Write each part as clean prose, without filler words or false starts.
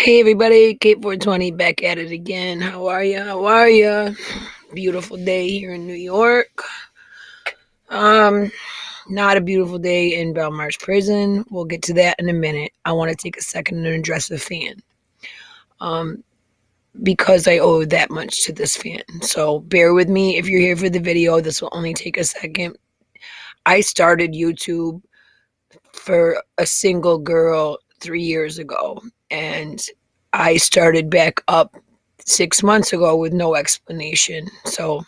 Hey everybody, Kate 420 back at it again. How are ya? How are ya? Beautiful day here in New York. Not a beautiful day in Belmarsh Prison. We'll get to that in a minute. I want to take a second and address the fan. Because I owe that much to this fan. So bear with me if you're here for the video. This will only take a second. I started YouTube for a single girl 3 years ago, and I started back up 6 months ago with no explanation. So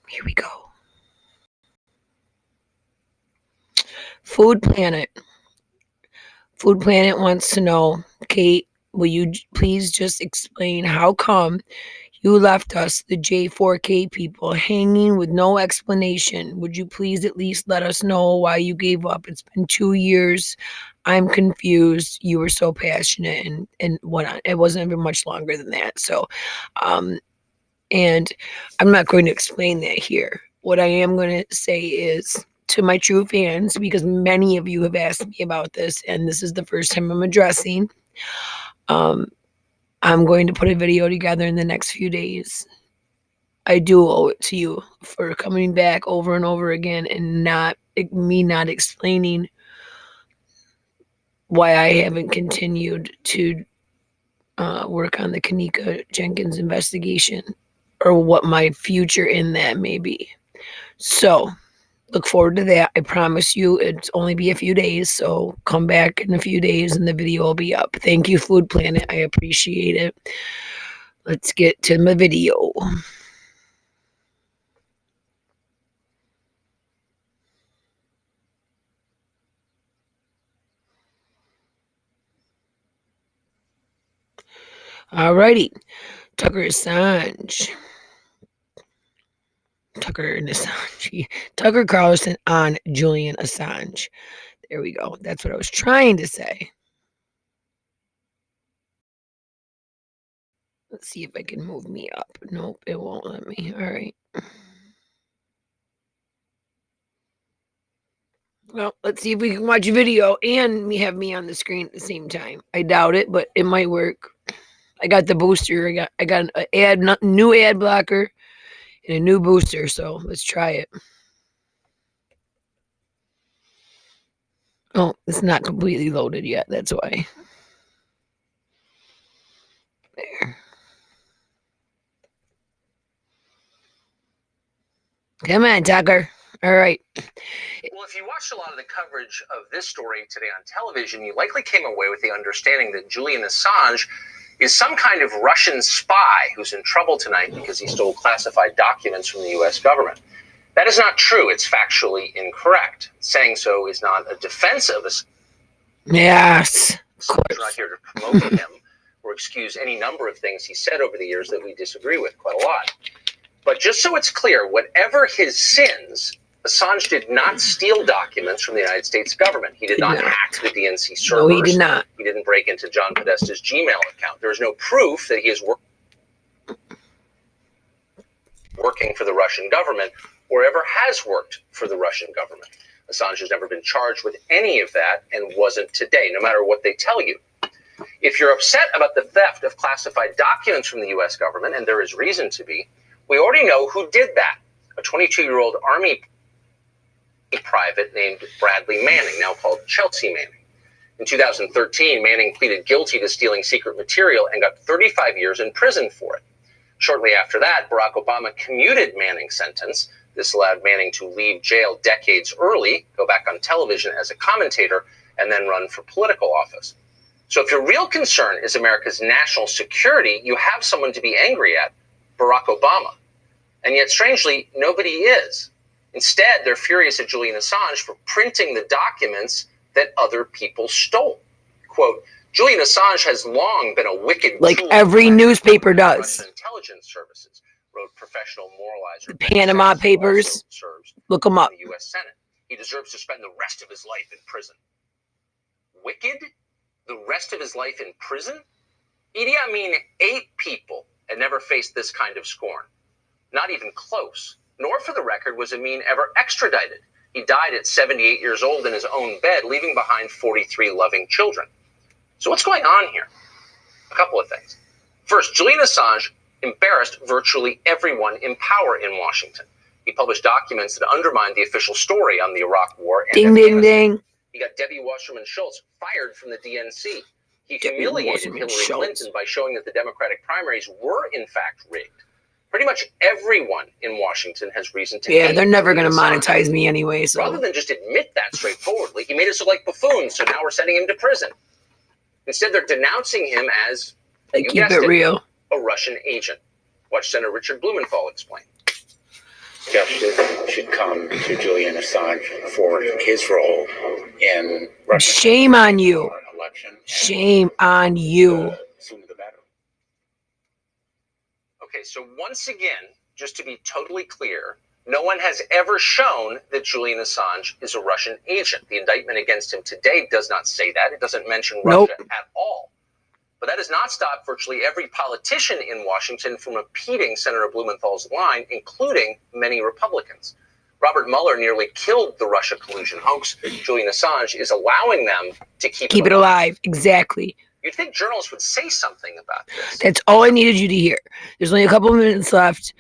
here we go. Food Planet. Food Planet wants to know, Kate, will you please just explain how come you left us, the J4K people, hanging with no explanation? Would you please at least let us know why you gave up? It's been 2 years. I'm confused. You were so passionate and whatnot. It wasn't even much longer than that. So, and I'm not going to explain that here. What I am going to say is to my true fans, because many of you have asked me about this, and this is the first time I'm addressing. I'm going to put a video together in the next few days. I do owe it to you for coming back over and over again and not explaining why I haven't continued to work on the Kanika Jenkins investigation or what my future in that may be. So look forward to that. I promise you it's only be a few days, so come back in a few days and the video will be up. Thank you, Food Planet. I appreciate it. Let's get to my video. Alrighty. Tucker Assange. Tucker Carlson on Julian Assange. There we go. That's what I was trying to say. Let's see if I can move me up. Nope, it won't let me. All right. Well, let's see if we can watch a video and have me on the screen at the same time. I doubt it, but it might work. I got the booster. I got an new ad blocker and a new booster. So let's try it. Oh, it's not completely loaded yet. That's why. There. Come on, Tucker. All right. Well, if you watched a lot of the coverage of this story today on television, you likely came away with the understanding that Julian Assange is some kind of Russian spy who's in trouble tonight because he stole classified documents from the U.S. government. That is not true. It's factually incorrect. Saying so is not a defense of Assange. Yes. We're not here to promote him or excuse any number of things he said over the years that we disagree with quite a lot. But just so it's clear, whatever his sins, Assange did not steal documents from the United States government. He did not hack the DNC servers. No, he did not. He didn't break into John Podesta's Gmail account. There is no proof that he is working for the Russian government or ever has worked for the Russian government. Assange has never been charged with any of that and wasn't today, no matter what they tell you. If you're upset about the theft of classified documents from the U.S. government, and there is reason to be, we already know who did that. A 22-year-old Army private named Bradley Manning, now called Chelsea Manning. In 2013, Manning pleaded guilty to stealing secret material and got 35 years in prison for it. Shortly after that, Barack Obama commuted Manning's sentence. This allowed Manning to leave jail decades early, go back on television as a commentator, and then run for political office. So if your real concern is America's national security, you have someone to be angry at, Barack Obama. And yet, strangely, nobody is. Instead, they're furious at Julian Assange for printing the documents that other people stole. Quote, Julian Assange has long been a wicked like every newspaper does. Russian intelligence services, wrote professional moralizer. The Panama Papers. Look them up. In the U.S. Senate. He deserves to spend the rest of his life in prison. Wicked? The rest of his life in prison? Idi Amin ate people and never faced this kind of scorn. Not even close. Nor, for the record, was Amin ever extradited. He died at 78 years old in his own bed, leaving behind 43 loving children. So what's going on here? A couple of things. First, Julian Assange embarrassed virtually everyone in power in Washington. He published documents that undermined the official story on the Iraq War and Ding, ding, ding. He got Debbie Wasserman Schultz fired from the DNC. He humiliated Hillary Clinton by showing that the Democratic primaries were in fact rigged. Pretty much everyone in Washington has reason to hate. They're never going to monetize me anyway. So rather than just admit that straightforwardly, he made us look like buffoons. So now we're sending him to prison. Instead, they're denouncing him as, they keep it real, a Russian agent. Watch Senator Richard Blumenthal explain. Justice should come to Julian Assange for his role in Russian. Shame on you. Election. Shame on you. Sooner the better. Okay, so once again, just to be totally clear, no one has ever shown that Julian Assange is a Russian agent. The indictment against him today does not say that. It doesn't mention Russia at all. But that has not stopped virtually every politician in Washington from repeating Senator Blumenthal's line, including many Republicans. Robert Mueller nearly killed the Russia collusion hoax. Julian Assange is allowing them to keep it alive. Exactly. You'd think journalists would say something about this. That's all I needed you to hear. There's only a couple of minutes left.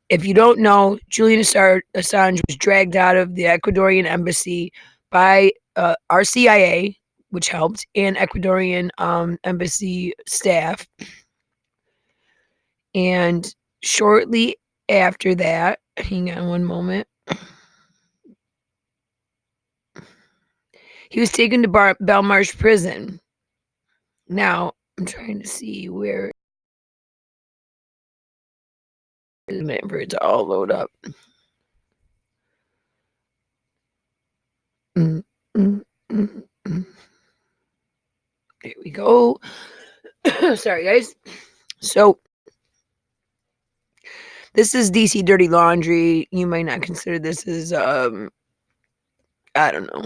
If you don't know, Julian Assange was dragged out of the Ecuadorian embassy by our CIA, which helped, and Ecuadorian embassy staff. And shortly after that, hang on one moment, he was taken to Belmarsh prison. Now, I'm trying to see where it's a minute for it to all load up. There we go. Sorry, guys. So, this is DC Dirty Laundry. You might not consider this as, I don't know,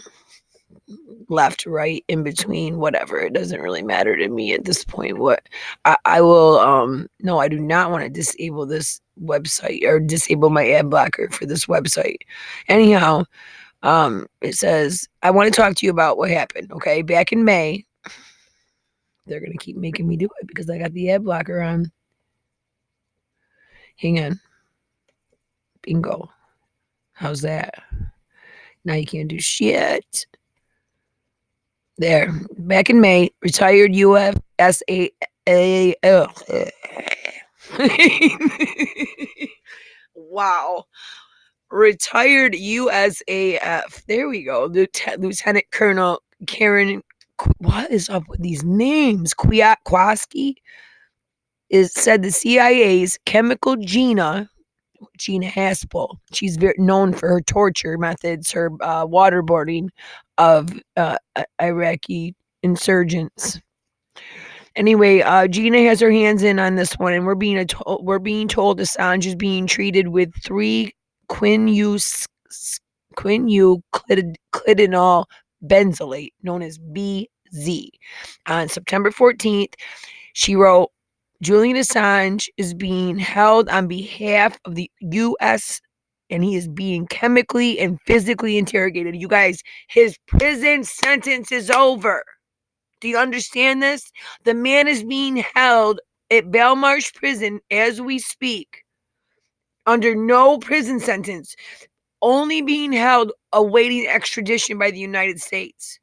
left, right, in between, whatever. It doesn't really matter to me at this point. What I will, no, I do not want to disable this website or disable my ad blocker for this website. Anyhow, it says, I want to talk to you about what happened, okay? Back in May, they're going to keep making me do it because I got the ad blocker on. Hang on. Bingo. How's that? Now you can't do shit. There. Back in May, retired UFSA. Wow. Retired USAF. There we go. Lieutenant Colonel Karen. What is up with these names? Kwiatkowski is said the CIA's chemical Gina Haspel. She's very known for her torture methods, her waterboarding of Iraqi insurgents. Anyway, Gina has her hands in on this one, and we're being told Assange is being treated with 3 quinylidinol benzylate, known as BZ. On September 14th, she wrote, Julian Assange is being held on behalf of the U.S., and he is being chemically and physically interrogated. You guys, his prison sentence is over. Do you understand this? The man is being held at Belmarsh prison as we speak, under no prison sentence, only being held awaiting extradition by the United States.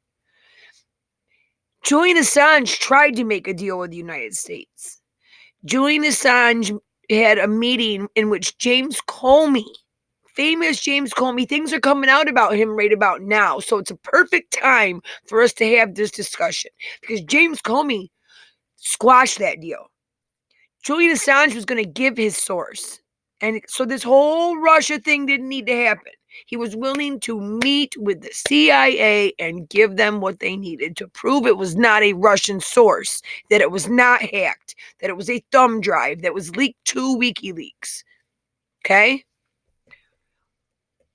Julian Assange tried to make a deal with the United States. Julian Assange had a meeting in which James Comey, famous James Comey, things are coming out about him right about now. So it's a perfect time for us to have this discussion because James Comey squashed that deal. Julian Assange was going to give his source. And so this whole Russia thing didn't need to happen. He was willing to meet with the CIA and give them what they needed to prove it was not a Russian source, that it was not hacked, that it was a thumb drive that was leaked to WikiLeaks. Okay?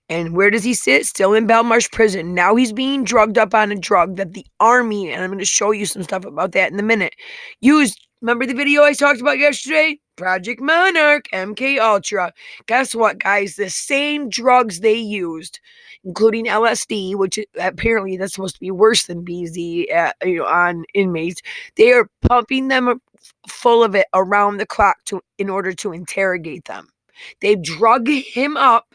And where does he sit? Still in Belmarsh prison. Now he's being drugged up on a drug that the army, and I'm going to show you some stuff about that in a minute, used Remember the video I talked about yesterday? Project Monarch, MK Ultra. Guess what, guys? The same drugs they used, including LSD, which apparently that's supposed to be worse than BZ, on inmates. They are pumping them full of it around the clock in order to interrogate them. They've drugged him up,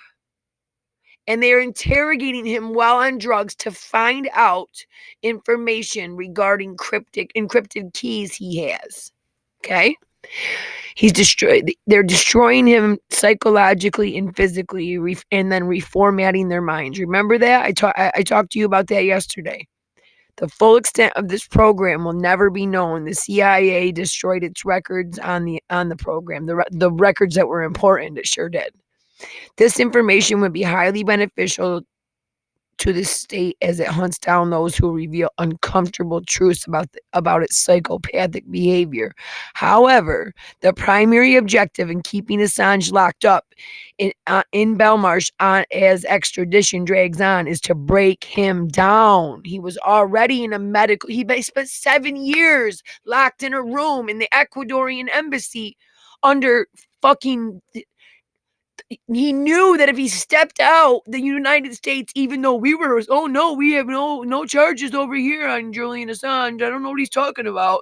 and they are interrogating him while on drugs to find out information regarding encrypted keys he has. Okay? He's destroyed. They're destroying him psychologically and physically, and then reformatting their minds. Remember that? I talked to you about that yesterday. The full extent of this program will never be known. The CIA destroyed its records on the program. The records that were important, it sure did. This information would be highly beneficial to the state as it hunts down those who reveal uncomfortable truths about its psychopathic behavior. However, the primary objective in keeping Assange locked up in Belmarsh as extradition drags on is to break him down. He was already in a medical. He spent 7 years locked in a room in the Ecuadorian embassy under fucking. He knew that if he stepped out the United States, even though we have no charges over here on Julian Assange. I don't know what he's talking about.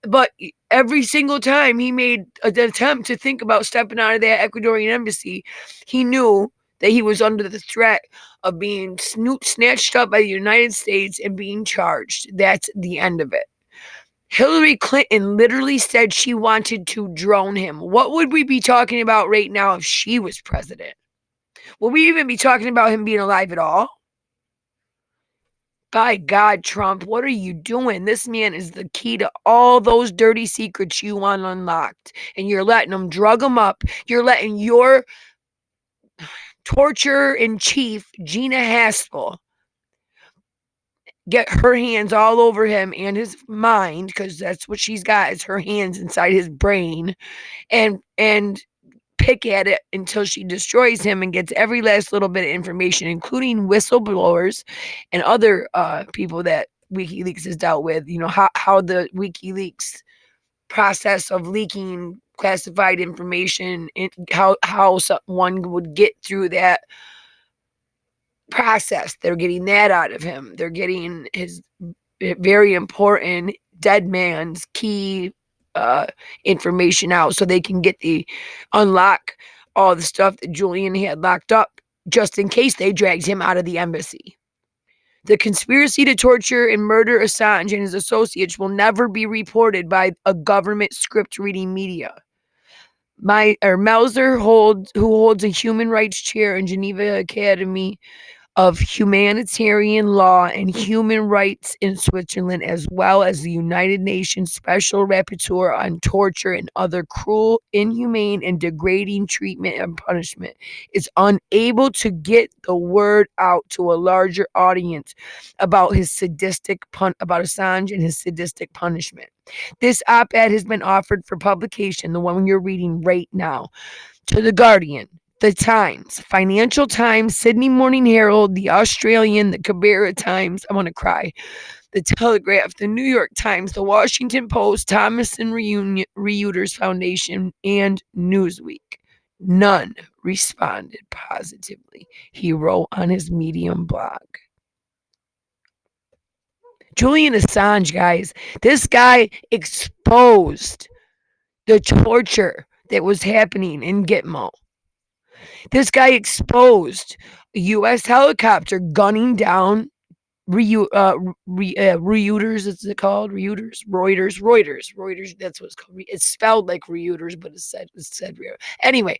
But every single time he made an attempt to think about stepping out of that Ecuadorian embassy, he knew that he was under the threat of being snatched up by the United States and being charged. That's the end of it. Hillary Clinton literally said she wanted to drone him. What would we be talking about right now if she was president? Would we even be talking about him being alive at all? By God, Trump, what are you doing? This man is the key to all those dirty secrets you want unlocked. And you're letting them drug him up. You're letting your torturer in chief, Gina Haspel, get her hands all over him and his mind, because that's what she's got, is her hands inside his brain, and pick at it until she destroys him and gets every last little bit of information, including whistleblowers and other people that WikiLeaks has dealt with. You know, how the WikiLeaks process of leaking classified information, and how someone would get through that process. They're getting that out of him. They're getting his very important dead man's key information out, so they can unlock all the stuff that Julian had locked up, just in case they dragged him out of the embassy. The conspiracy to torture and murder Assange and his associates will never be reported by a government script reading media. Melzer, who holds a human rights chair in Geneva Academy of Humanitarian Law and Human Rights in Switzerland, as well as the United Nations Special Rapporteur on Torture and Other Cruel, Inhumane, and Degrading Treatment and Punishment, is unable to get the word out to a larger audience about about Assange and his sadistic punishment. This op-ed has been offered for publication, the one you're reading right now, to The Guardian, The Times, Financial Times, Sydney Morning Herald, The Australian, The Canberra Times, I want to cry, The Telegraph, The New York Times, The Washington Post, Thomas and Reuters Foundation, and Newsweek. None responded positively, he wrote on his Medium blog. Julian Assange, guys, this guy exposed the torture that was happening in Gitmo. This guy exposed a U.S. helicopter gunning down Reuters, is it called? Reuters, that's what it's called. It's spelled like Reuters, but it's said Reuters. Anyway,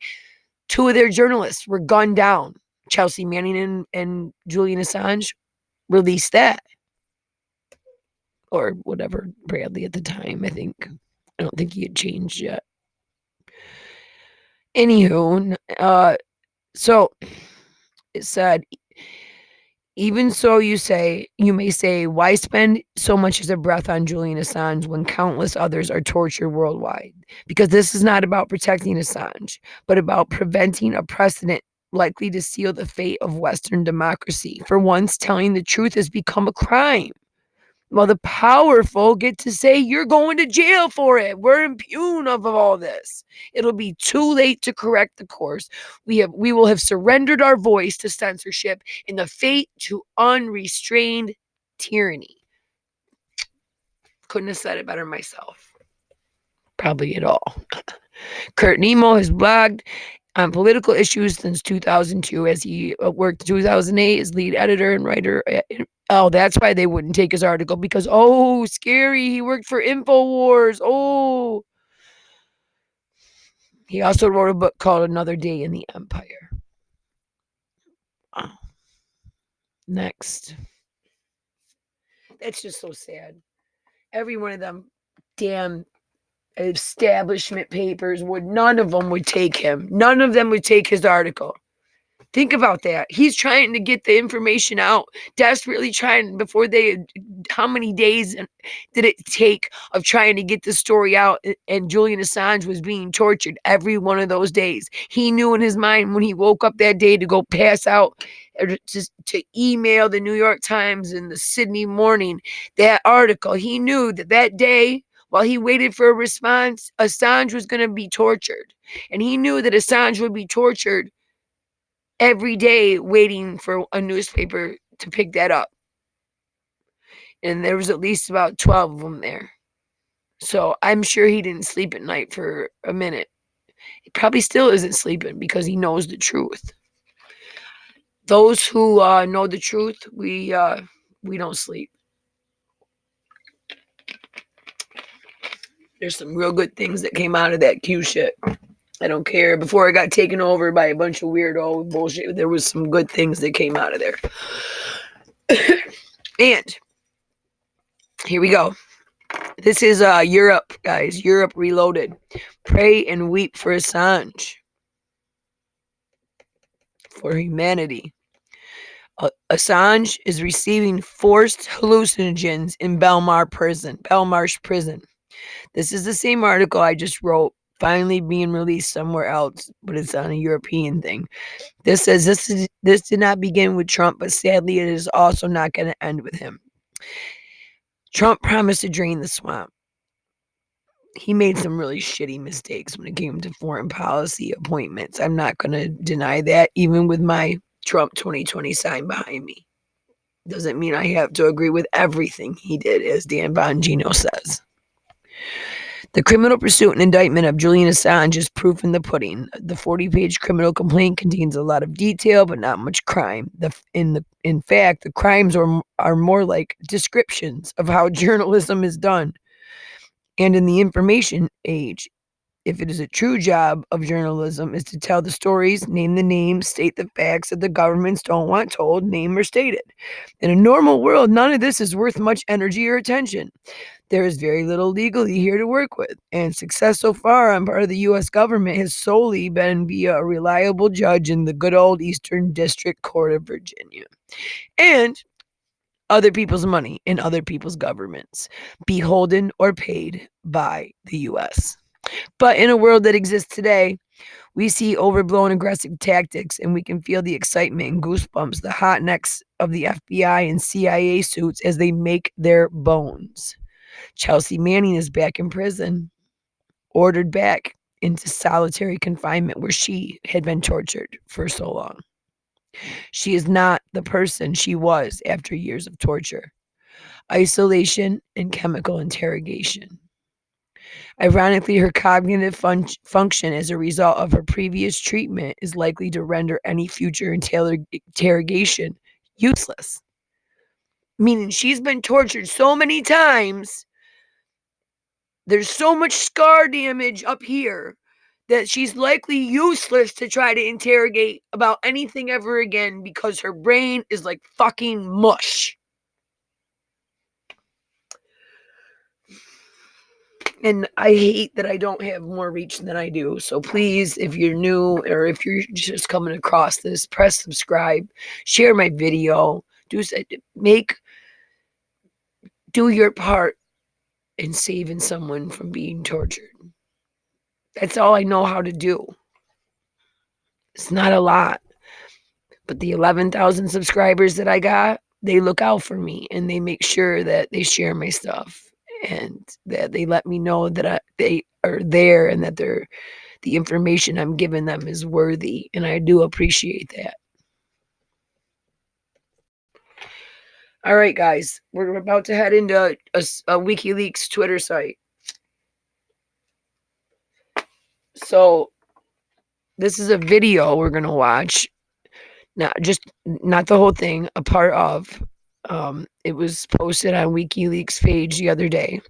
two of their journalists were gunned down. Chelsea Manning and Julian Assange released that. Or whatever, Bradley at the time, I think. I don't think he had changed yet. Anywho, so it said, even so you may say, why spend so much as a breath on Julian Assange when countless others are tortured worldwide? Because this is not about protecting Assange, but about preventing a precedent likely to seal the fate of Western democracy. For once, telling the truth has become a crime. Well, the powerful get to say you're going to jail for it. We're impune of all this. It'll be too late to correct the course. We will have surrendered our voice to censorship and the fate to unrestrained tyranny. Couldn't have said it better myself. Probably at all. Kurt Nemo has blogged on political issues since 2002 as he worked 2008 as lead editor and writer. Oh, that's why they wouldn't take his article because, oh, scary. He worked for InfoWars. Oh. He also wrote a book called Another Day in the Empire. Oh. Next. That's just so sad. Every one of them damn establishment papers none of them would take him. None of them would take his article. Think about that. He's trying to get the information out, desperately trying before how many days did it take of trying to get the story out? And Julian Assange was being tortured every one of those days. He knew in his mind when he woke up that day to go pass out, or to email the New York Times and the Sydney Morning, that article. He knew that day, while he waited for a response, Assange was going to be tortured. And he knew that Assange would be tortured every day waiting for a newspaper to pick that up. And there was at least about 12 of them there. So I'm sure he didn't sleep at night for a minute. He probably still isn't sleeping because he knows the truth. Those who know the truth, we don't sleep. There's some real good things that came out of that Q shit. I don't care. Before I got taken over by a bunch of weirdo bullshit, there was some good things that came out of there. And here we go. This is Europe, guys. Europe Reloaded. Pray and weep for Assange. For humanity. Assange is receiving forced hallucinogens in Belmarsh prison. This is the same article I just wrote, finally being released somewhere else, but it's on a European thing. This says this did not begin with Trump, but sadly it is also not going to end with him. Trump promised to drain the swamp. He made some really shitty mistakes when it came to foreign policy appointments. I'm not going to deny that, even with my Trump 2020 sign behind me. Doesn't mean I have to agree with everything he did, as Dan Bongino says. The criminal pursuit and indictment of Julian Assange is proof in the pudding. The 40-page criminal complaint contains a lot of detail, but not much crime. In fact, the crimes are more like descriptions of how journalism is done. And in the information age, if it is a true job of journalism, is to tell the stories, name the names, state the facts that the governments don't want told, name or stated. In a normal world, none of this is worth much energy or attention. There is very little legally here to work with, and success so far on part of the U.S. government has solely been via a reliable judge in the good old Eastern District Court of Virginia. And other people's money in other people's governments, beholden or paid by the U.S. But in a world that exists today, we see overblown aggressive tactics, and we can feel the excitement and goosebumps, the hot necks of the FBI and CIA suits as they make their bones. Chelsea Manning is back in prison, ordered back into solitary confinement where she had been tortured for so long. She is not the person she was after years of torture, isolation, and chemical interrogation. Ironically, her cognitive function as a result of her previous treatment is likely to render any future interrogation useless. Meaning she's been tortured so many times, there's so much scar damage up here that she's likely useless to try to interrogate about anything ever again because her brain is like fucking mush. And I hate that I don't have more reach than I do. So please, if you're new or if you're just coming across this, press subscribe, share my video, do your part in saving someone from being tortured. That's all I know how to do. It's not a lot. But the 11,000 subscribers that I got, they look out for me and they make sure that they share my stuff and that they let me know that they are there and that the information I'm giving them is worthy. And I do appreciate that. All right, guys, we're about to head into a WikiLeaks Twitter site. So this is a video we're gonna watch. Not the whole thing, a part of. It was posted on WikiLeaks page the other day.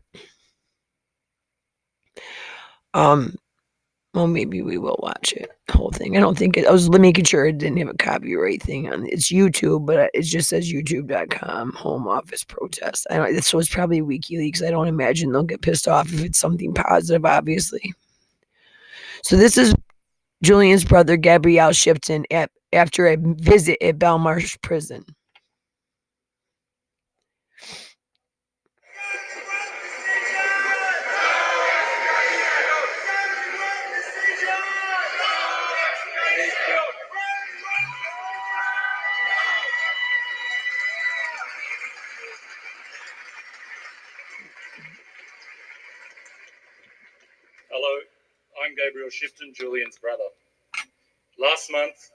Well, maybe we will watch it, the whole thing. I don't think I was making sure it didn't have a copyright thing on it. It's YouTube, but it just says youtube.com, home office protest. So it's probably WikiLeaks. I don't imagine they'll get pissed off if it's something positive, obviously. So this is Julian's brother, Gabrielle Shipton, after a visit at Belmarsh Prison. Hello, I'm Gabriel Shipton, Julian's brother. Last month,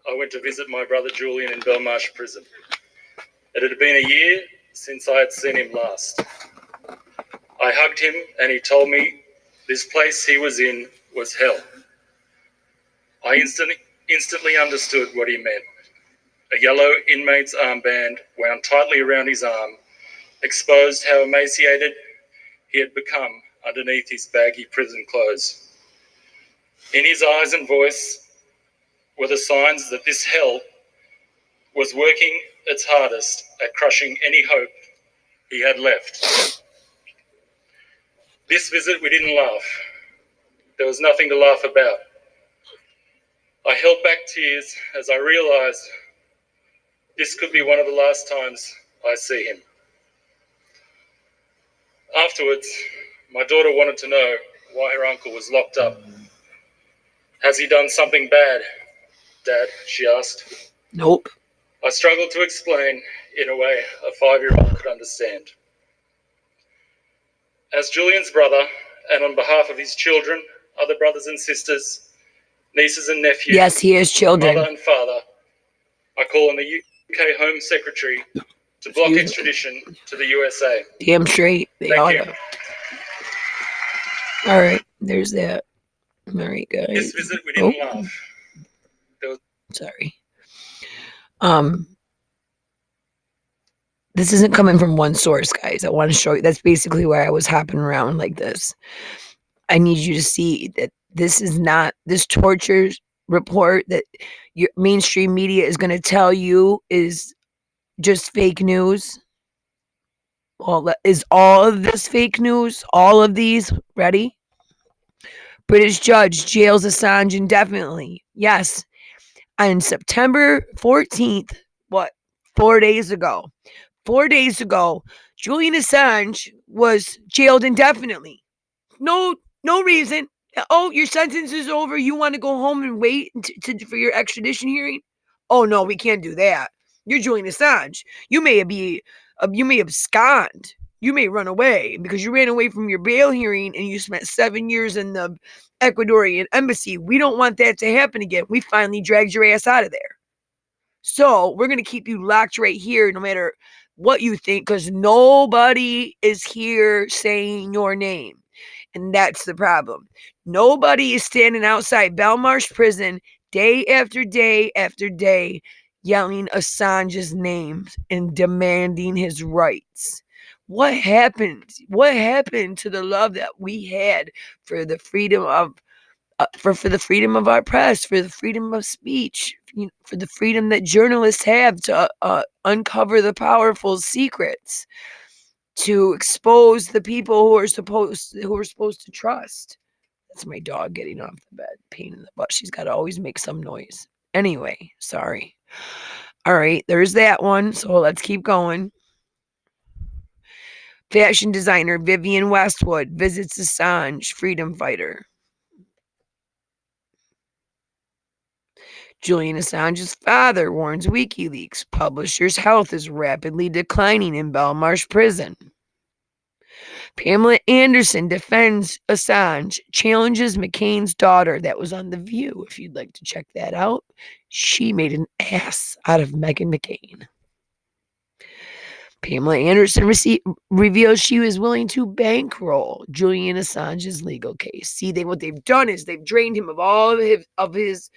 I went to visit my brother Julian in Belmarsh Prison. It had been a year since I had seen him last. I hugged him and he told me this place he was in was hell. I instantly understood what he meant. A yellow inmate's armband wound tightly around his arm exposed how emaciated he had become underneath his baggy prison clothes. In his eyes and voice were the signs that this hell was working its hardest at crushing any hope he had left. This visit we didn't laugh. There was nothing to laugh about. I held back tears as I realised this could be one of the last times I see him. Afterwards, my daughter wanted to know why her uncle was locked up. Has he done something bad, Dad? She asked. Nope. I struggled to explain in a way a 5-year-old could understand. As Julian's brother, and on behalf of his children, other brothers and sisters, nieces and nephews, yes, he has children, mother and father, I call on the UK Home Secretary to block extradition to the USA. Damn straight. Thank you. All right, there's that. All right, guys. This visit we didn't laugh. Sorry. This isn't coming from one source, guys. I want to show you. That's basically why I was hopping around like this. I need you to see that this is not this torture report that your mainstream media is going to tell you is just fake news. Well, is all of this fake news? All of these? Ready? British judge jails Assange indefinitely. Yes. On September 14th, 4 days ago, 4 days ago, Julian Assange was jailed indefinitely. No reason. Oh, your sentence is over. You want to go home and wait for your extradition hearing? Oh no, we can't do that. You're Julian Assange. You may abscond. You may run away because you ran away from your bail hearing and you spent 7 years in the Ecuadorian embassy. We don't want that to happen again. We finally dragged your ass out of there. So we're going to keep you locked right here no matter what you think, because nobody is here saying your name. And that's the problem. Nobody is standing outside Belmarsh Prison day after day after day yelling Assange's name and demanding his rights. What happened? What happened to the love that we had for the freedom of for the freedom of our press, for the freedom of speech, for the freedom that journalists have to uncover the powerful secrets, to expose the people who are supposed to trust? That's my dog getting off the bed, pain in the butt. She's got to always make some noise. Anyway, sorry. All right, there's that one. So let's keep going. Fashion designer Vivienne Westwood visits Assange, freedom fighter. Julian Assange's father warns WikiLeaks publisher's health is rapidly declining in Belmarsh prison. Pamela Anderson defends Assange, challenges McCain's daughter. That was on The View, if you'd like to check that out. She made an ass out of Meghan McCain. Pamela Anderson reveals she was willing to bankroll Julian Assange's legal case. See, what they've done is they've drained him of all of his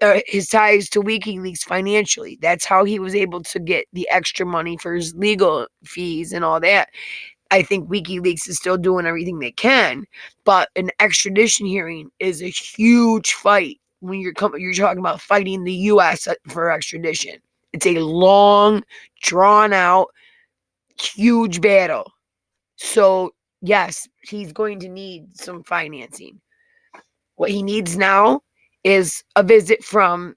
ties to WikiLeaks financially. That's how he was able to get the extra money for his legal fees and all that. I think WikiLeaks is still doing everything they can, but an extradition hearing is a huge fight when you're talking about fighting the U.S. for extradition. It's a long, drawn out, huge battle. So, yes, he's going to need some financing. What he needs now is a visit from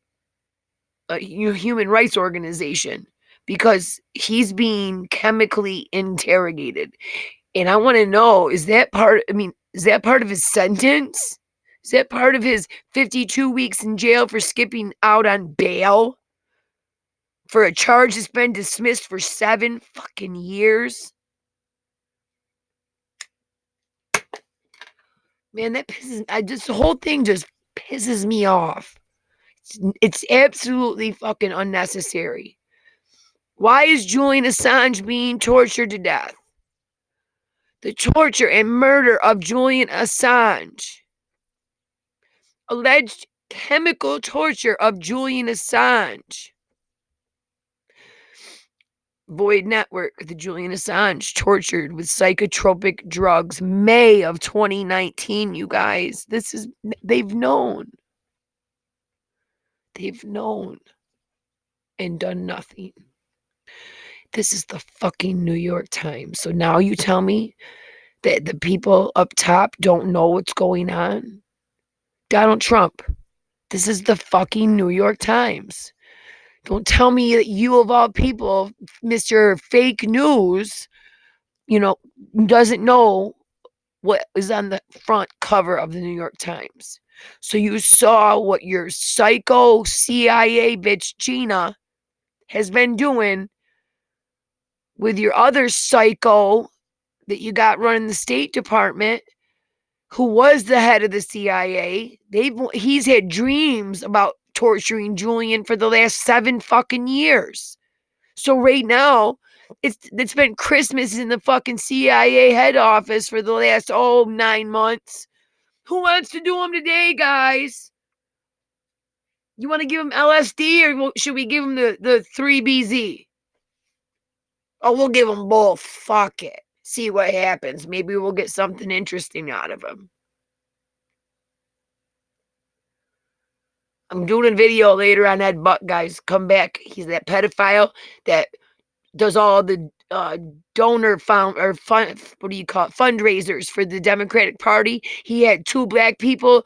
a human rights organization because he's being chemically interrogated. And I want to know, is that part of his sentence? Is that part of his 52 weeks in jail for skipping out on bail? For a charge that's been dismissed for 7 fucking years? Man, the whole thing just pisses me off. It's absolutely fucking unnecessary. Why is Julian Assange being tortured to death? The torture and murder of Julian Assange. Alleged chemical torture of Julian Assange. Void Network, the Julian Assange tortured with psychotropic drugs, May of 2019, you guys. They've known. They've known and done nothing. This is the fucking New York Times. So now you tell me that the people up top don't know what's going on? Donald Trump, this is the fucking New York Times. Don't tell me that you, of all people, Mr. Fake News, doesn't know what is on the front cover of the New York Times. So you saw what your psycho CIA bitch Gina has been doing with your other psycho that you got running the State Department, who was the head of the CIA. He's had dreams about torturing Julian for the last 7 fucking years. So right now, it's been Christmas in the fucking CIA head office for the last 9 months. Who wants to do them today, guys? You want to give him LSD or should we give him the 3BZ? Oh, we'll give them both. Fuck it. See what happens. Maybe we'll get something interesting out of him. I'm doing a video later on Ed Buck, guys. Come back. He's that pedophile that does all the donor fundraisers for the Democratic Party. He had 2 black people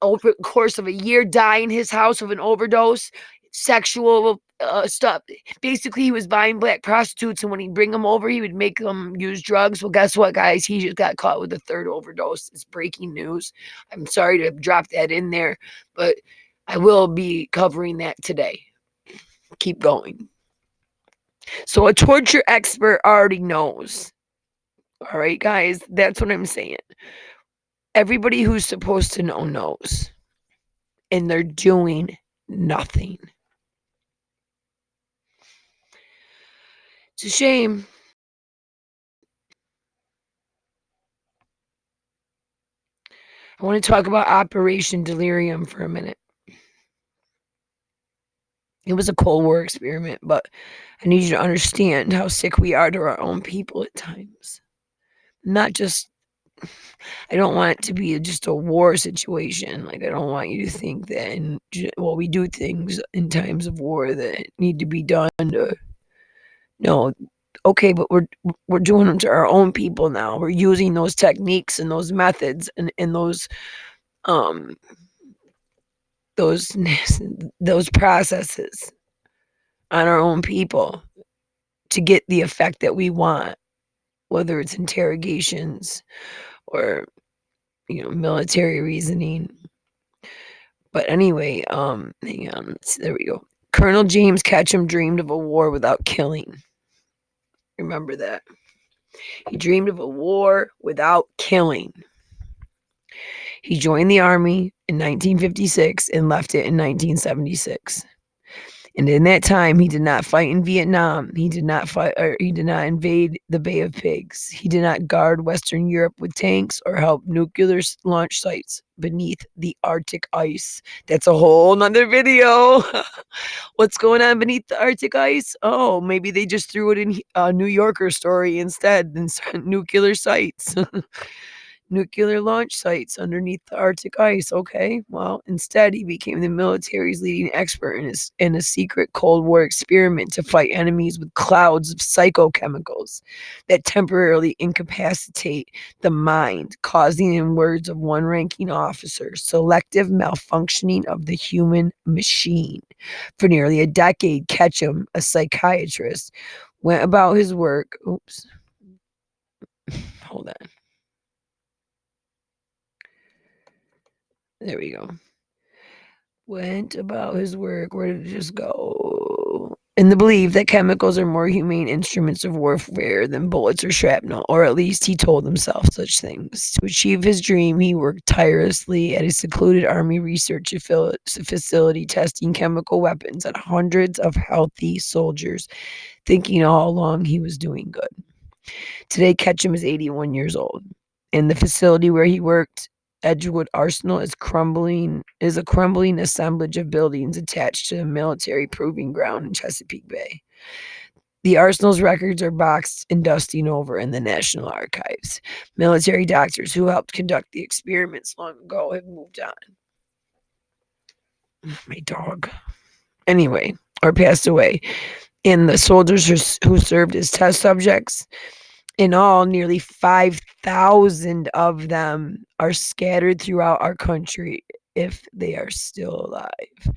over the course of a year die in his house of an overdose, sexual stuff. Basically, he was buying black prostitutes, and when he'd bring them over, he would make them use drugs. Well, guess what, guys? He just got caught with a 3rd overdose. It's breaking news. I'm sorry to drop that in there, but I will be covering that today. Keep going. So a torture expert already knows. All right, guys, that's what I'm saying. Everybody who's supposed to know knows. And they're doing nothing. It's a shame. I want to talk about Operation Delirium for a minute. It was a Cold War experiment, but I need you to understand how sick we are to our own people at times. Not just, I don't want it to be just a war situation. Like, I don't want you to think that, we do things in times of war that need to be done to, no, okay, but we're doing them to our own people now. We're using those techniques and those methods and those processes on our own people to get the effect that we want, whether it's interrogations or military reasoning. But anyway, hang on. There we go. Colonel James Ketchum dreamed of a war without killing. Remember that. He dreamed of a war without killing. He joined the army in 1956 and left it in 1976. And in that time, he did not fight in Vietnam. He did not fight, or he did not invade the Bay of Pigs. He did not guard Western Europe with tanks or help nuclear launch sites beneath the Arctic ice. That's a whole nother video. What's going on beneath the Arctic ice? Oh, maybe they just threw it in a New Yorker story instead than nuclear sites. Nuclear launch sites underneath the Arctic ice. Okay, well, instead, he became the military's leading expert in a secret Cold War experiment to fight enemies with clouds of psychochemicals that temporarily incapacitate the mind, causing, in words of one ranking officer, selective malfunctioning of the human machine. For nearly a decade, Ketchum, a psychiatrist, went about his work. Oops. Hold on. There we go. Went about his work. Where did it just go? In the belief that chemicals are more humane instruments of warfare than bullets or shrapnel, or at least he told himself such things. To achieve his dream, he worked tirelessly at a secluded army research facility, testing chemical weapons on hundreds of healthy soldiers, thinking all along he was doing good. Today, Ketchum is 81 years old. In the facility where he worked, Edgewood Arsenal is a crumbling assemblage of buildings attached to a military proving ground in Chesapeake Bay. The arsenal's records are boxed and dusting over in the National Archives. Military doctors who helped conduct the experiments long ago have moved on. My dog. Anyway, or passed away. And the soldiers who served as test subjects, in all, nearly 5,000 of them are scattered throughout our country if they are still alive.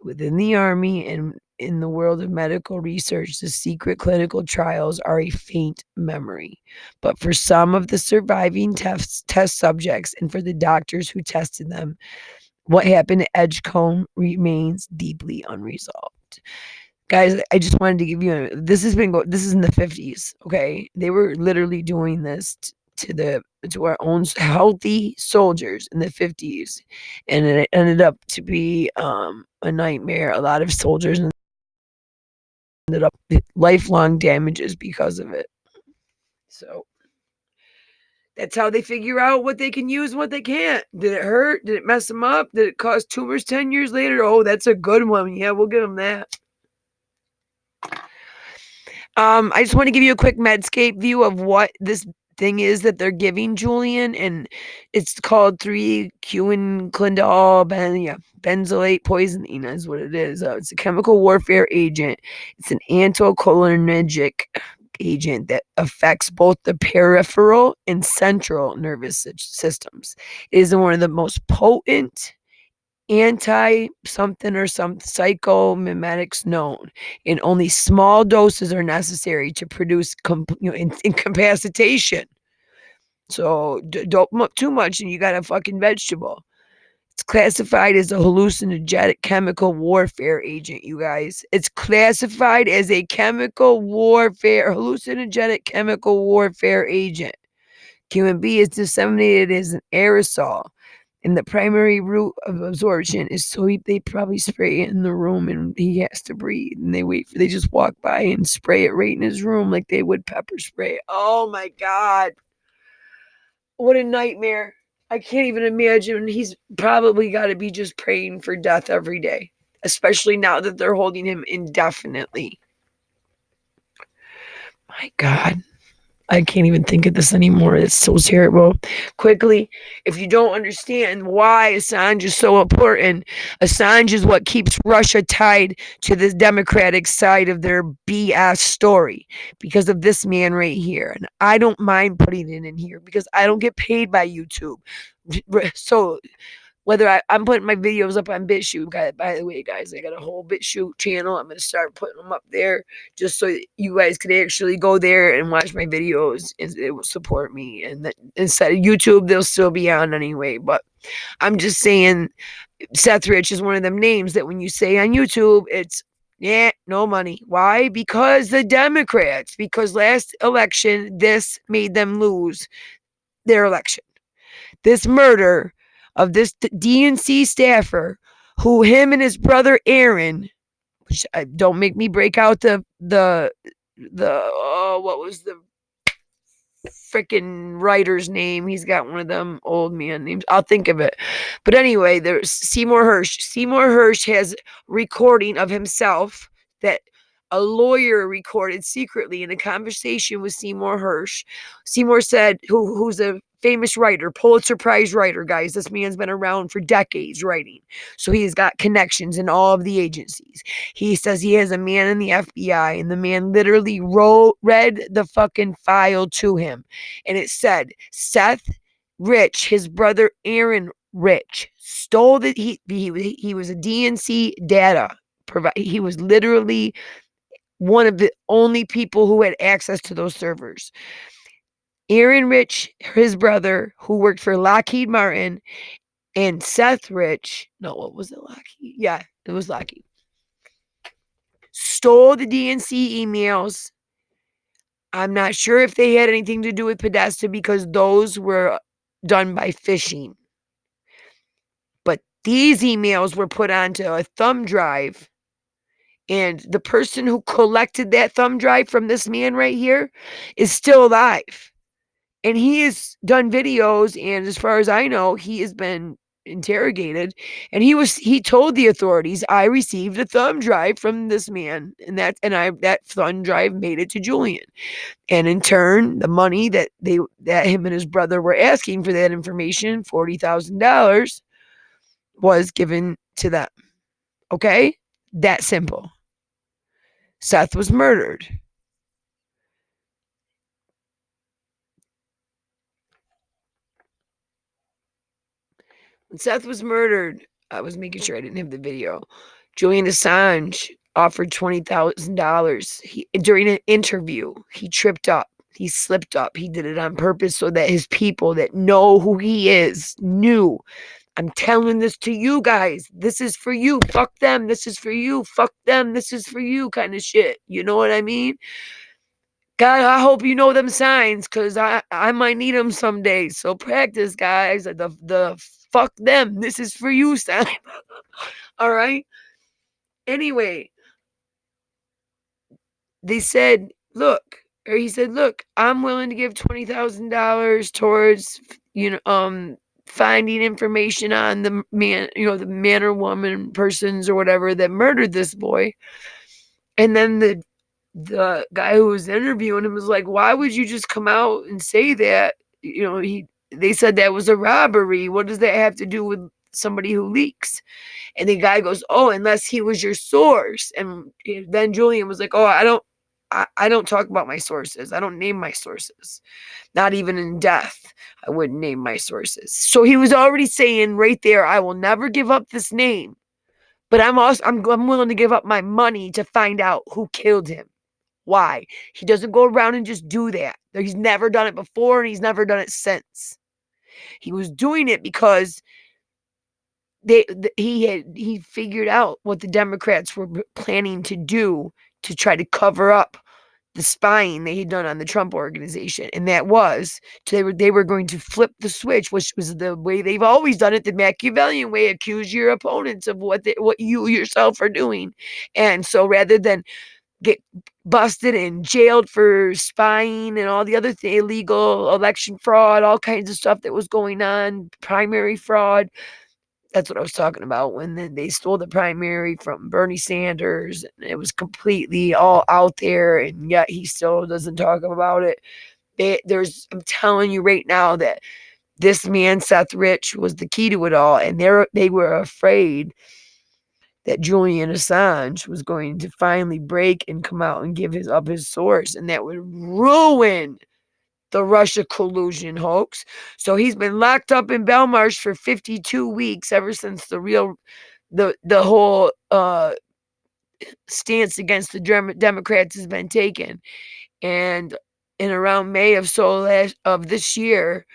Within the Army and in the world of medical research, the secret clinical trials are a faint memory. But for some of the surviving test subjects and for the doctors who tested them, what happened at Edgecombe remains deeply unresolved. Guys, I just wanted to give you this is in the 50s, okay? They were literally doing this to our own healthy soldiers in the 50s, and it ended up to be a nightmare. A lot of soldiers ended up with lifelong damages because of it. So that's how they figure out what they can use and what they can't. Did it hurt? Did it mess them up? Did it cause tumors 10 years later? Oh, that's a good one. Yeah, we'll give them that. I just want to give you a quick Medscape view of what this thing is that they're giving Julian, and it's called 3-quinidinol benzylate poisoning is what it is. It's a chemical warfare agent. It's an anticholinergic agent that affects both the peripheral and central nervous systems. It is one of the most potent anti-something or some psychomimetics known, and only small doses are necessary to produce incapacitation. So don't too much and you got a fucking vegetable. It's classified as a hallucinogenic chemical warfare agent, you guys. It's classified as a hallucinogenic chemical warfare agent. QMB is disseminated as an aerosol. And the primary route of absorption is so they probably spray it in the room and he has to breathe. And they just walk by and spray it right in his room like they would pepper spray. Oh my God. What a nightmare. I can't even imagine. He's probably got to be just praying for death every day, especially now that they're holding him indefinitely. My God. I can't even think of this anymore. It's so terrible. Quickly, if you don't understand why Assange is so important, Assange is what keeps Russia tied to the Democratic side of their BS story because of this man right here. And I don't mind putting it in here because I don't get paid by YouTube. So whether I'm putting my videos up on BitChute, by the way, guys, I got a whole BitChute channel. I'm going to start putting them up there just so you guys could actually go there and watch my videos, and it will support me. And instead of YouTube, they'll still be on anyway. But I'm just saying, Seth Rich is one of them names that when you say on YouTube, it's no money. Why? Because the Democrats, because last election, this made them lose their election. This murder of this DNC staffer, who him and his brother Aaron, which don't make me break out the what was the freaking writer's name? He's got one of them old man names. I'll think of it. But anyway, there's Seymour Hersh. Seymour Hersh has recording of himself that a lawyer recorded secretly in a conversation with Seymour Hersh. Seymour said, who's a famous writer, Pulitzer Prize writer, guys. This man's been around for decades writing. So he's got connections in all of the agencies. He says he has a man in the FBI, and the man literally read the fucking file to him. And it said, Seth Rich, his brother Aaron Rich, stole the, he was a DNC data provider. He was literally one of the only people who had access to those servers. Aaron Rich, his brother, who worked for Lockheed Martin, and Seth Rich, no, what was it, Lockheed? Yeah, it was Lockheed. Stole the DNC emails. I'm not sure if they had anything to do with Podesta because those were done by phishing. But these emails were put onto a thumb drive. And the person who collected that thumb drive from this man right here is still alive. And he has done videos, and as far as I know, he has been interrogated. And he told the authorities, I received a thumb drive from this man, and that thumb drive made it to Julian. And in turn, the money that him and his brother were asking for that information, $40,000, was given to them. Okay? That simple. Seth was murdered. When Seth was murdered, I was making sure I didn't have the video. Julian Assange offered $20,000. During an interview, he tripped up. He slipped up. He did it on purpose so that his people that know who he is knew. I'm telling this to you guys. This is for you. Fuck them. This is for you. Fuck them. This is for you kind of shit. You know what I mean? God, I hope you know them signs because I might need them someday. So practice, guys. The fuck them. This is for you sign. All right? Anyway, he said, look, I'm willing to give $20,000 towards, finding information on the man, the man or woman, persons or whatever that murdered this boy. And then the guy who was interviewing him was like, why would you just come out and say that? They said that was a robbery. What does that have to do with somebody who leaks? And the guy goes, oh, unless he was your source. And then Julian was like, oh, I don't talk about my sources. I don't name my sources. Not even in death, I wouldn't name my sources. So he was already saying right there, I will never give up this name. But I'm willing to give up my money to find out who killed him. Why? He doesn't go around and just do that. He's never done it before, and he's never done it since. He was doing it because he figured out what the Democrats were planning to do to try to cover up the spying they had done on the Trump organization. And that was they were going to flip the switch, which was the way they've always done it, the Machiavellian way, accuse your opponents of what you yourself are doing. And so rather than get busted and jailed for spying and all the other illegal election fraud, all kinds of stuff that was going on, primary fraud. That's what I was talking about when they stole the primary from Bernie Sanders. And it was completely all out there, and yet he still doesn't talk about it. I'm telling you right now that this man, Seth Rich, was the key to it all. And they were afraid that Julian Assange was going to finally break and come out and give his source, and that would ruin the Russia collusion hoax. So he's been locked up in Belmarsh for 52 weeks ever since the whole stance against the Democrats has been taken. And in around May of this year,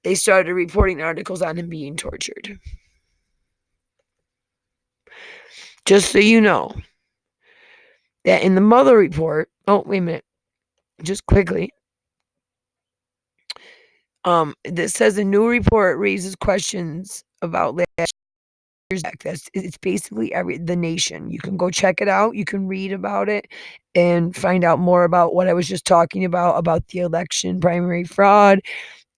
they started reporting articles on him being tortured. Just so you know, that in the Muller Report, oh, wait a minute, just quickly, that says a new report raises questions about last year's act. It's basically the nation. You can go check it out. You can read about it and find out more about what I was just talking about the election primary fraud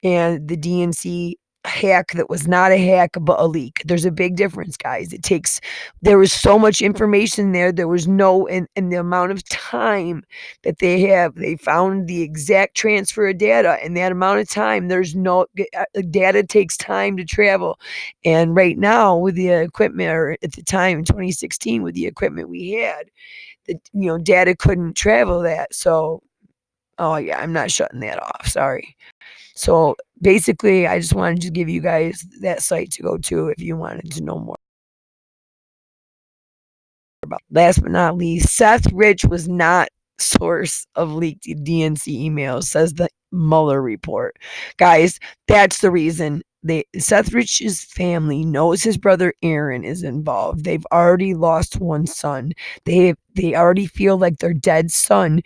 and the DNC hack that was not a hack but a leak. There's a big difference, guys. There was so much information there. There was no, and the amount of time that they found the exact transfer of data in that amount of time. There's no, data takes time to travel. And right now with the equipment, or at the time in 2016 with the equipment we had, data couldn't travel that. So, oh yeah, I'm not shutting that off. Sorry. So basically, I just wanted to give you guys that site to go to if you wanted to know more about. Last but not least, Seth Rich was not source of leaked DNC emails, says the Muller report. Guys, that's the reason Seth Rich's family knows his brother Aaron is involved. They've already lost one son. They already feel like their dead son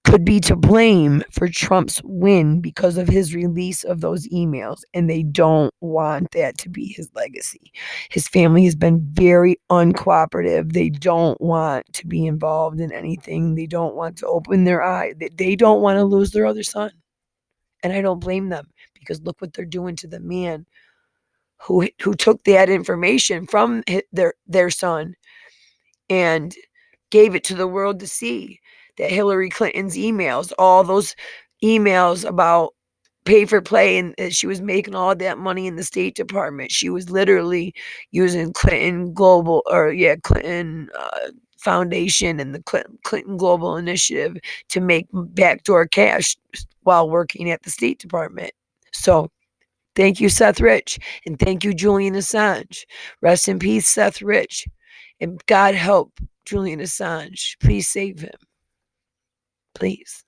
could be to blame for Trump's win because of his release of those emails, and they don't want that to be his legacy. His family has been very uncooperative. They don't want to be involved in anything. They don't want to open their eye. They don't want to lose their other son. And I don't blame them, because look what they're doing to the man who took that information from their son and gave it to the world to see. That Hillary Clinton's emails, all those emails about pay for play, and she was making all that money in the State Department. She was literally using Clinton Foundation and the Clinton Global Initiative to make backdoor cash while working at the State Department. So thank you, Seth Rich, and thank you, Julian Assange. Rest in peace, Seth Rich, and God help Julian Assange. Please save him. Please.